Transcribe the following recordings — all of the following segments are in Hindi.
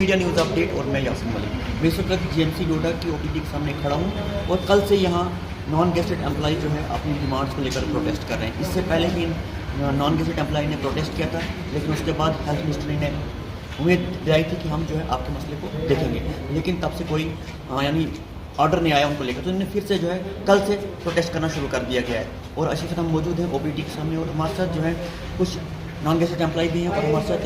मीडिया न्यूज़ अपडेट और मैं यासिन मलिक। मैं इस वक्त जीएमसी लोडा की ओपीडी के सामने खड़ा हूँ और कल से यहाँ नॉन गेस्टेड एम्प्लॉय जो है अपनी डिमांड्स को लेकर प्रोटेस्ट कर रहे हैं। इससे पहले भी नॉन गेस्टेड एम्प्लॉय ने प्रोटेस्ट किया था, लेकिन उसके बाद हेल्थ मिनिस्ट्री ने उम्मीद दिलाई थी कि हम जो है आपके मसले को देखेंगे, लेकिन तब से कोई यानी ऑर्डर नहीं आया उनको लेकर। तो इन्होंने फिर से जो है कल से प्रोटेस्ट करना शुरू कर दिया गया है। और अच्छी तरह हम मौजूद हैं ओपीडी के सामने और हमारे साथ जो है कुछ नॉन गेस्टेड एम्प्लॉय भी हैं और हमारे साथ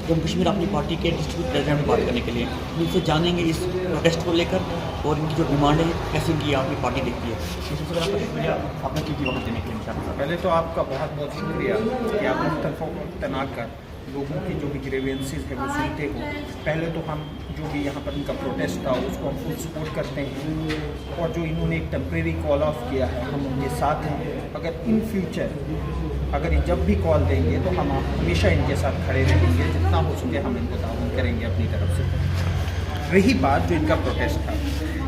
जम्मू कश्मीर अपनी पार्टी के डिस्ट्रिक्ट प्रेसिडेंट बात करने के लिए इनसे जानेंगे इस प्रोटेस्ट को लेकर और इनकी जो डिमांड है कैसे इनकी अपनी पार्टी देखती है। सबसे पहले आपका शुक्रिया अपना कीमती वक्त देने के लिए इंशाअल्लाह। पहले तो आपका बहुत बहुत शुक्रिया कि आप मुख्तलिफ तैनात कर लोगों की जो भी ग्रेवेंसेस है वो सुनते हो। पहले तो हम जो भी यहाँ पर इनका प्रोटेस्ट था उसको हम फुल सपोर्ट करते हैं और जो इन्होंने एक टेम्प्रेरी कॉल ऑफ किया है हम उनके साथ हैं। अगर इन फ्यूचर अगर ये जब भी कॉल देंगे तो हम हमेशा इनके साथ खड़े रहेंगे, जितना हो सके हम इनको ताउन करेंगे अपनी तरफ से। रही बात जो इनका प्रोटेस्ट था,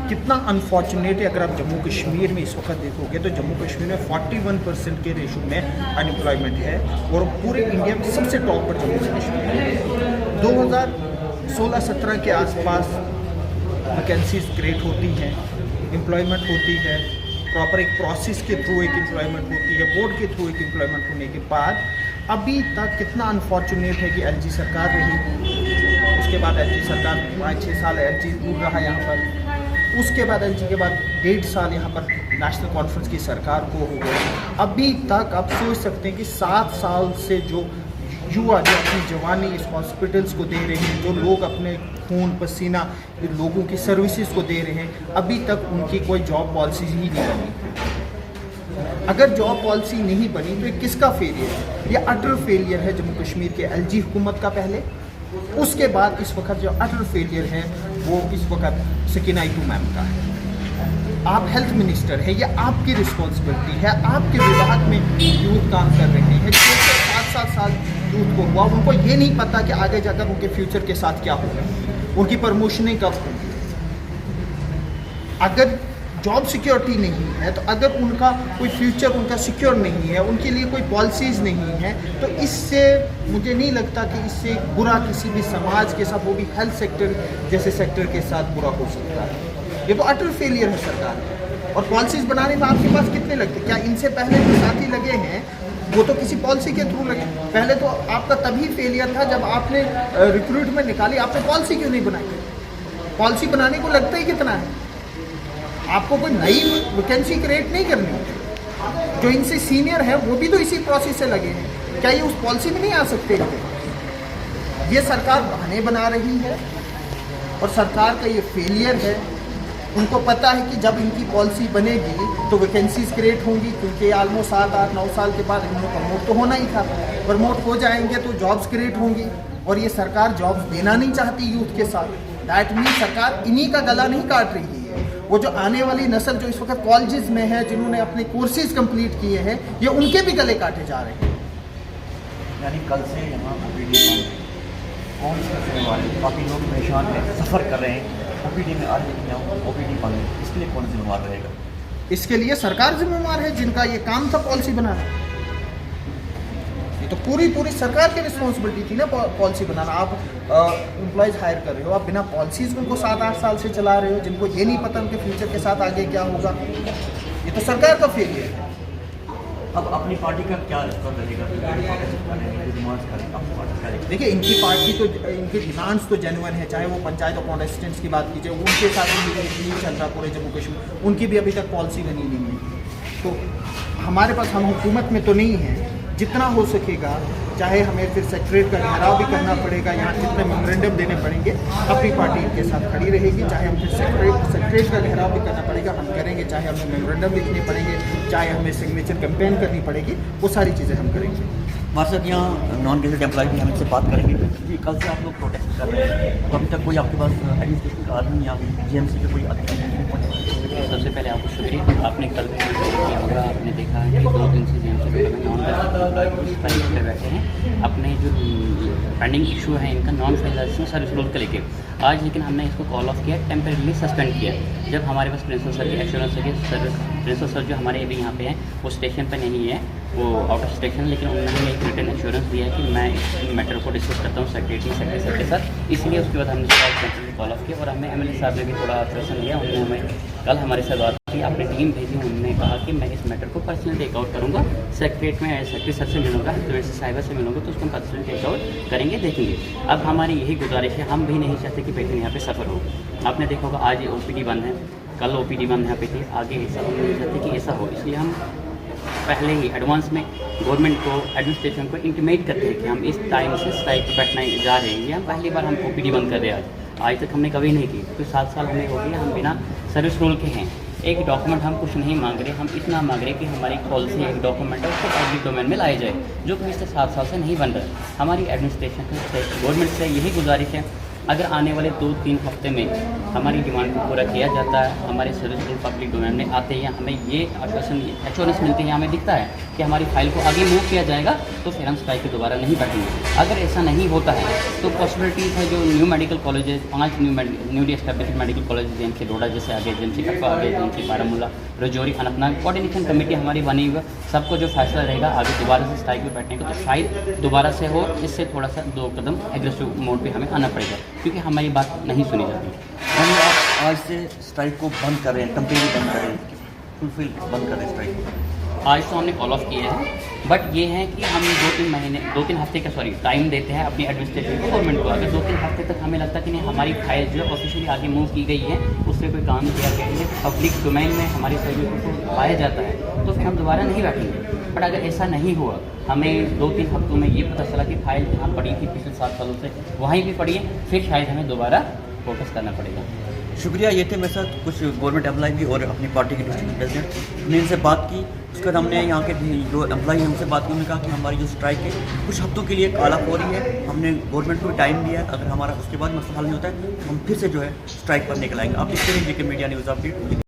कितना अनफॉर्चुनेट है। अगर आप जम्मू कश्मीर में इस वक्त देखोगे तो जम्मू कश्मीर में 41% के रेशो में अनएम्प्लॉयमेंट है और पूरे इंडिया में सबसे टॉप पर जम्मू कश्मीर है। 2016-17 के आसपास वैकेंसीज क्रिएट होती हैं, एम्प्लॉयमेंट होती है, प्रॉपर एक प्रोसेस के थ्रू एक एम्प्लॉयमेंट होती है, बोर्ड के थ्रू एक एम्प्लॉयमेंट होने के बाद अभी तक कितना अनफॉर्चुनेट है कि एलजी सरकार रही, उसके बाद एलजी सरकार 5-6 साल एलजी दूर रहा यहाँ पर, उसके बाद एलजी के बाद 1.5 साल यहाँ पर नेशनल कॉन्फ्रेंस की सरकार को हो गए। अभी तक आप सोच सकते हैं कि 7 साल से जो युवा जो अपनी जवानी इस हॉस्पिटल्स को दे रहे हैं, जो लोग अपने खून पसीना लोगों की सर्विसेज को दे रहे हैं, अभी तक उनकी कोई जॉब पॉलिसी ही नहीं बनी। अगर जॉब पॉलिसी नहीं बनी तो ये किसका फेलियर है? ये अटर फेलियर है जम्मू कश्मीर के एलजी हुकूमत का पहले, उसके बाद इस वक्त जो अटर फेलियर है वो इस वक्त सकीना इटू मैम का है। आप हेल्थ मिनिस्टर है, ये आपकी रिस्पॉन्सिबिलिटी है। आपके विभाग में यूथ काम कर रहे हैं, 6-7 साल यूथ को हुआ, उनको ये नहीं पता कि आगे जाकर उनके फ्यूचर के साथ क्या होगा, उनकी प्रमोशनें कब होंगी। अगर जॉब सिक्योरिटी नहीं है तो अगर उनका कोई फ्यूचर उनका सिक्योर नहीं है, उनके लिए कोई पॉलिसीज़ नहीं है, तो इससे मुझे नहीं लगता कि इससे बुरा किसी भी समाज के साथ, वो भी हेल्थ सेक्टर जैसे सेक्टर के साथ बुरा हो सकता है। ये तो अटर फेलियर है सरकार। और पॉलिसीज़ बनाने में आपके पास कितने लगते? क्या इनसे पहले जो साथी लगे हैं वो तो किसी पॉलिसी के थ्रू लगे? पहले तो आपका तभी फेलियर था जब आपने रिक्रूटमेंट निकाली, आपने पॉलिसी क्यों नहीं बनाई? पॉलिसी बनाने को लगता ही कितना है? आपको कोई नई वैकेंसी क्रिएट नहीं करनी। जो इनसे सीनियर है वो भी तो इसी प्रोसेस से लगे हैं, क्या ये उस पॉलिसी में नहीं आ सकते? ये सरकार बहाने बना रही है और सरकार का ये फेलियर है। उनको पता है कि जब इनकी पॉलिसी बनेगी तो वैकेंसीज क्रिएट होंगी, क्योंकि ऑलमोस्ट 7-8-9 साल के बाद इन्होंने प्रमोट तो होना ही था। प्रमोट हो जाएंगे तो जॉब्स क्रिएट होंगी और ये सरकार जॉब्स देना नहीं चाहती यूथ के साथ। दैट मीन सरकार इन्हीं का गला नहीं काट रही है। वो जो आने वाली नस्ल जो इस वक्त कॉलेजेस में है, जिन्होंने अपने कोर्सेज कंप्लीट किए हैं, ये उनके भी गले काटे जा रहे हैं। यानी कल से यहाँ कौन से वाले काफ़ी लोग परेशान हैं, सफ़र कर रहे हैं, ओपीडी में आ रहे हैं, ओपीडी बंद है, इसके लिए कौन जिम्मेवार रहेगा? इसके लिए सरकार जिम्मेवार है, जिनका ये काम था पॉलिसी बनाना। ये तो पूरी सरकार की रिस्पॉन्सिबिलिटी थी ना पॉलिसी बनाना। आप एम्प्लॉयज़ हायर कर रहे हो, आप बिना पॉलिसीज़ उनको 7-8 साल से चला रहे हो, जिनको ये नहीं पता उनके फ्यूचर के साथ आगे क्या होगा। ये तो सरकार का फेलियर है। अब अपनी पार्टी का क्या रिस्पॉन्स रहेगा? देखिए, इनकी पार्टी तो इनकी डिमांड्स तो जेन्युइन है, चाहे वो पंचायत और कॉन्स्टिट्यूंसी की बात कीजिए, उनके साथ भी नहीं चल रहा पूरे जम्मू कश्मीर, उनकी भी अभी तक पॉलिसी बनी नहीं है। तो हमारे पास, हम हुकूमत में तो नहीं है, जितना हो सकेगा, चाहे हमें फिर सेक्रेटरीट का घेराव भी करना पड़ेगा, यहाँ कितने मेमोरेंडम देने पड़ेंगे, अपनी पार्टी इनके साथ खड़ी रहेगी। चाहे हम फिर सेक्रेटरीट का घेराव भी करना पड़ेगा, हम करेंगे। चाहे हमें मेमोरेंडम लिखने पड़ेंगे, चाहे हमें सिग्नेचर कैंपेन करनी पड़ेगी, वो सारी चीज़ें हम करेंगे। हमारे साथ यहाँ नॉन गेजेड एम्प्लॉय भी हम इनसे बात करेंगे कि कल से आप लोग प्रोटेस्ट कर रहे हैं, तो अभी तक कोई आपके पास एडमिनिस्ट्रेशन का आदमी या जीएमसी के कोई अधिकारी नहीं पहुँचे? सबसे पहले आपको शुक्रिया। आपने कल किया होगा, आपने देखा है कि 2 दिन से जीएमसी पे बैठे हैं, अपने जो पेंडिंग इशू है इनका नॉन फाइनेंशियल सर्विस रोल को लेके। आज लेकिन हमने इसको कॉल ऑफ किया, टेम्परेली सस्पेंड किया। जब हमारे पास प्रिंसिपल सर की एश्योरेंस है कि सर प्रिंसिपल सर जो हमारे अभी यहाँ पे हैं वो स्टेशन पर नहीं है, वो आउट ऑफ स्टेशन, लेकिन उन्होंने हमें एक रिटर्न एश्योरेंस दिया है कि मैं इस मैटर को डिस्कस करता हूँ सेक्रेटरी सर के साथ। इसलिए उसके बाद हमने सेंट्रल कॉल ऑफ किया और हमें एमएलए साहब ने भी थोड़ा आश्वासन दिया। उन्होंने हमें कल हमारे साथ बात की, अपनी टीम भेजी, उन्होंने कहा कि मैं इस मैटर को पर्सनली टेकआउट करूँगा, सेक्रेटरी सर से मिलूँगा, साहिबा से मिलूँगा, तो उसको पर्सनली टेकआउट करेंगे, देखेंगे। अब हमारी यही गुजारिश है, हम भी नहीं चाहते कि पेशेंट यहाँ पे सफ़र हो। आपने देखा होगा आज ओपीडी बंद है, कल ओपीडी बंद यहाँ पे थी, आगे ऐसा हम नहीं चाहते कि ऐसा हो। इसलिए हम पहले ही एडवांस में गवर्नमेंट को, एडमिनिस्ट्रेशन को इंटीमेट करते हैं कि हम इस टाइम से स्ट्राइक पर बैठना जा रहे हैं। ये हम पहली बार हम ओपीडी बंद कर रहे हैं आज तक हमने कभी नहीं की, क्योंकि 7 साल हमें हो गया हम बिना सर्विस रोल के हैं। एक डॉक्यूमेंट हम कुछ नहीं मांग रहे, हम इतना मांग रहे कि हमारी पॉलिसी एक डॉक्यूमेंट है उसको पब्लिक डोमेन में लाया जाए, जो कि पिछले 7 साल से नहीं बन रहा है। हमारी एडमिनिस्ट्रेशन से, गवर्नमेंट से यही गुजारिश है, अगर आने वाले 2-3 हफ्ते में हमारी डिमांड को पूरा किया जाता है, हमारे सर्विस रोल पब्लिक डोमेन में आते हैं, हमें ये एश्योरेंस मिलती है, हमें दिखता है कि हमारी फाइल को आगे मूव किया जाएगा, तो फिर हम स्ट्राइक के दोबारा नहीं बैठेंगे। अगर ऐसा नहीं होता है तो पॉसिबिलिटीज़ है जो new medical colleges, 5 newly establish medical college JMC Doda जैसे आगे, जेएमसी कटवा आगे, JMC Baramulla, Rajouri, Anantnag, coordination committee हमारी बनी हुई है। सबको जो फैसला रहेगा आगे दोबारा से स्ट्राइक में बैठने का, तो शायद दोबारा से हो, इससे थोड़ा सा 2 कदम एग्रेसिव मोड पे हमें आना पड़ेगा, क्योंकि हमारी बात नहीं सुनी जाती। यानी आप आज से स्ट्राइक को बंद कर रहे हैं, टेम्परेरी बंद कर रहे हैं, फुलफिल बंद कर रहे हैं स्ट्राइक को? आज तो हमने कॉल ऑफ किया है, बट ये है कि हम 2-3 हफ्ते का टाइम देते हैं अपनी एडमिनिस्ट्रेशन को, गवर्नमेंट को। अगर 2-3 हफ्ते तक हमें लगता है कि नहीं हमारी फाइल जो है ऑफिशियली आगे मूव की गई है, उससे कोई काम किया गया है, पब्लिक डोमेन में हमारी सर्विस को पाया जाता है, तो फिर हम दोबारा नहीं बैठेंगे। बट अगर ऐसा नहीं हुआ, हमें 2-3 हफ्तों में ये पता चला कि फाइल जहाँ पड़ी थी पिछले 7 सालों से वहीं भी पड़ी है, फिर शायद हमें दोबारा फोकस करना पड़ेगा। शुक्रिया। ये थे मेरे साथ कुछ गवर्नमेंट एम्प्लॉय भी और अपनी पार्टी के डिस्ट्रिक्ट प्रेसिडेंट, हमने इनसे बात की। उसके बाद हमने यहाँ के जो एम्प्लॉय हैं उनसे बात की, उन्होंने कहा कि हमारी जो स्ट्राइक है कुछ हफ्तों के लिए कॉल ऑफ हो रही है, हमने गवर्नमेंट को भी टाइम दिया है, अगर हमारा उसके बाद मसला हल नहीं होता है तो हम फिर से जो है स्ट्राइक पर निकल आएंगे। आप देखते रहिए जेके मीडिया न्यूज़ अपडेट।